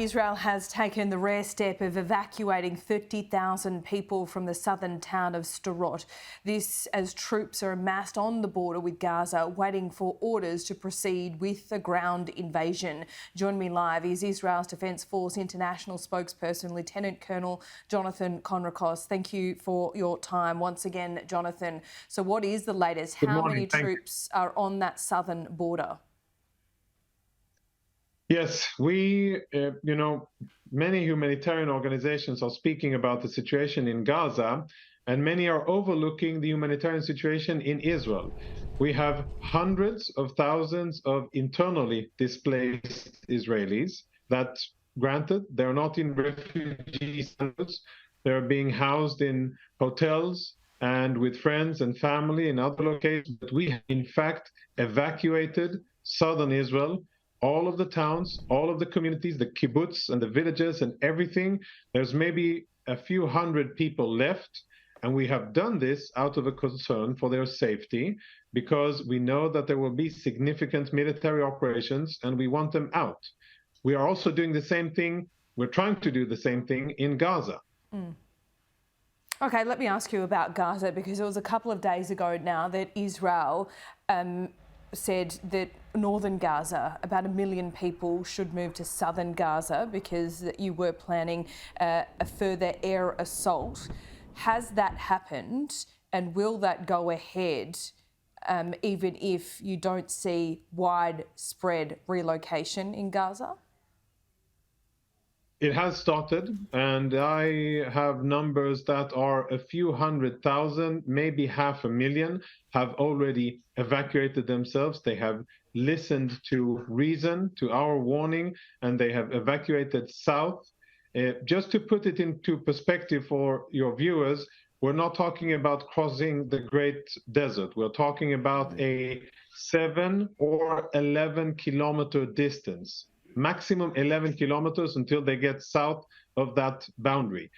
Israel has taken the rare step of evacuating 30,000 people from the southern town of Sderot. This as troops are amassed on the border with Gaza, waiting for orders to proceed with the ground invasion. Joining me live is Israel's Defence Force International Spokesperson, Lieutenant Colonel Jonathan Conricus. Thank you for your time once again, Jonathan. So what is the latest? How many troops are on that southern border? Yes, many humanitarian organizations are speaking about the situation in Gaza, and many are overlooking the humanitarian situation in Israel. We have hundreds of thousands of internally displaced Israelis that, granted, they're not in refugee centers. They're being housed in hotels and with friends and family in other locations. But we have, in fact, evacuated southern Israel, all of the towns, all of the communities, the kibbutz and the villages and everything. There's maybe a few hundred people left. And we have done this out of a concern for their safety, because we know that there will be significant military operations and we want them out. We are also doing the same thing. We're trying to do the same thing in Gaza. Okay, let me ask you about Gaza, because it was a couple of days ago now that Israel said that northern Gaza, about 1 million people should move to southern Gaza because you were planning a further air assault. Has that happened, and will that go ahead even if you don't see widespread relocation in Gaza? It has started, and I have numbers that are a few 100,000, maybe 500,000, have already evacuated themselves. They have listened to reason, to our warning, and they have evacuated south. Just to put it into perspective for your viewers, we're not talking about crossing the Great Desert. We're talking about a 7 or 11 kilometer distance. Maximum 11 kilometers until they get south of that boundary.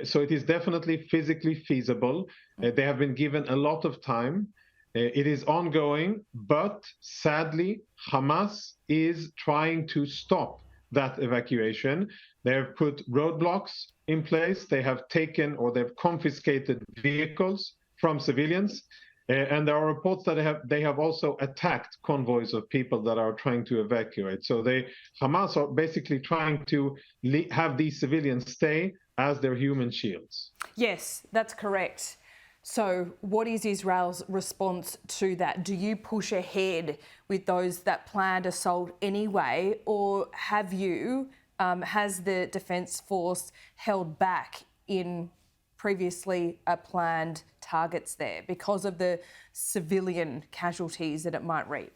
So it is definitely physically feasible. They have been given a lot of time. It is ongoing, but sadly, Hamas is trying to stop that evacuation. They have put roadblocks in place. They have taken, or they've confiscated vehicles from civilians. And there are reports that they have also attacked convoys of people that are trying to evacuate. So Hamas are basically trying to have these civilians stay as their human shields. Yes, that's correct. So what is Israel's response to that? Do you push ahead with those that planned assault anyway, or have you, has the Defence Force held back in previously planned targets there because of the civilian casualties that it might reap?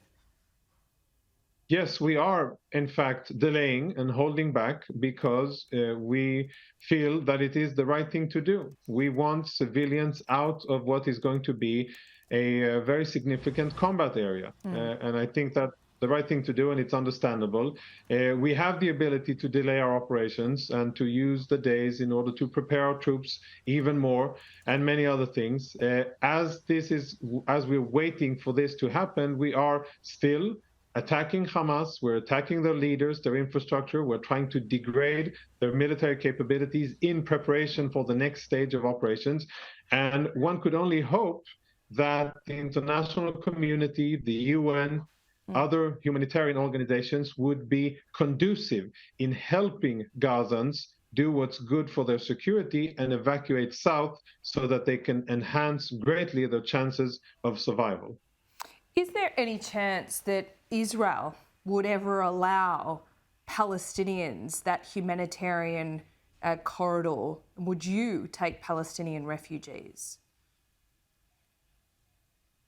Yes, we are, in fact, delaying and holding back because we feel that it is the right thing to do. We want civilians out of what is going to be a very significant combat area. And I think that the right thing to do, and it's understandable. We have the ability to delay our operations and to use the days in order to prepare our troops even more, and many other things. As we're waiting for this to happen, we are still attacking Hamas. We're attacking their leaders, their infrastructure. We're trying to degrade their military capabilities in preparation for the next stage of operations. And one could only hope that the international community, the UN, other humanitarian organizations would be conducive in helping Gazans do what's good for their security and evacuate south so that they can enhance greatly their chances of survival. Is there any chance that Israel would ever allow Palestinians that humanitarian corridor? Would you take Palestinian refugees?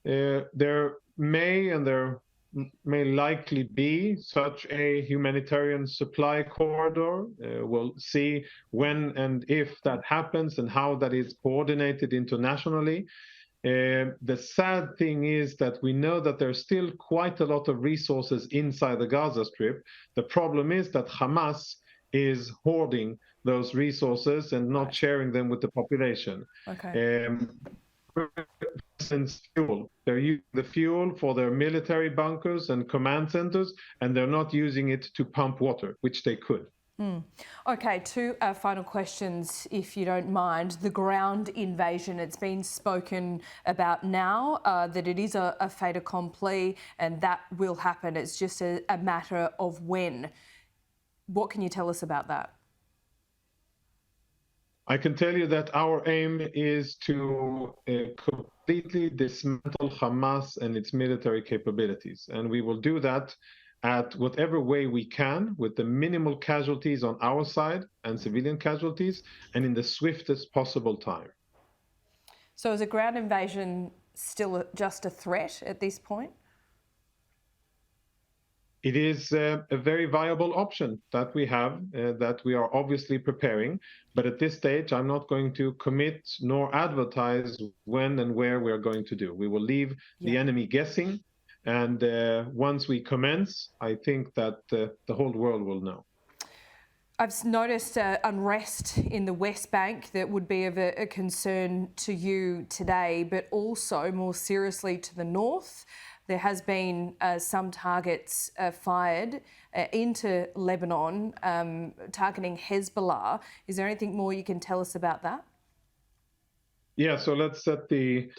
There may likely be such a humanitarian supply corridor. We'll see when and if that happens and how that is coordinated internationally. The sad thing is that we know that there's still quite a lot of resources inside the Gaza Strip. The problem is that Hamas is hoarding those resources and not sharing them with the population. Okay. Fuel. They're using the fuel for their military bunkers and command centers, and they're not using it to pump water, which they could. Okay, two final questions, if you don't mind. The ground invasion, it's been spoken about now that it is a fait accompli and that will happen. It's just a matter of when. What can you tell us about that? I can tell you that our aim is to completely dismantle Hamas and its military capabilities. And we will do that at whatever way we can, with the minimal casualties on our side and civilian casualties, and in the swiftest possible time. So is a ground invasion still just a threat at this point? It is a very viable option that we have, that we are obviously preparing. But at this stage, I'm not going to commit nor advertise when and where we are going to do. We will leave the enemy guessing. And once we commence, I think that the whole world will know. I've noticed unrest in the West Bank that would be of a concern to you today, but also more seriously to the north. There has been some targets fired into Lebanon, targeting Hezbollah. Is there anything more you can tell us about that? Yeah, so let's set the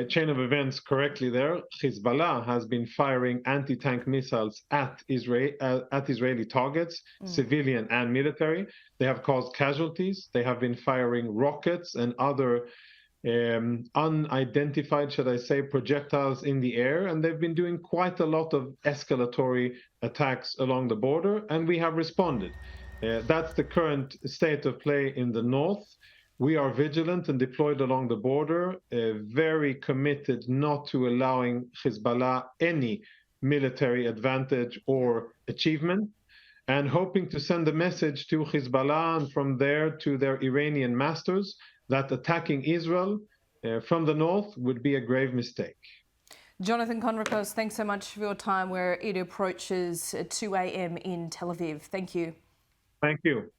chain of events correctly there. Hezbollah has been firing anti-tank missiles at Israeli targets, civilian and military. They have caused casualties. They have been firing rockets and other unidentified, should I say, projectiles in the air. And they've been doing quite a lot of escalatory attacks along the border, and we have responded. That's the current state of play in the north. We are vigilant and deployed along the border, very committed not to allowing Hezbollah any military advantage or achievement, and hoping to send a message to Hezbollah and from there to their Iranian masters that attacking Israel from the north would be a grave mistake. Jonathan Conricus, thanks so much for your time where it approaches 2 a.m. in Tel Aviv. Thank you. Thank you.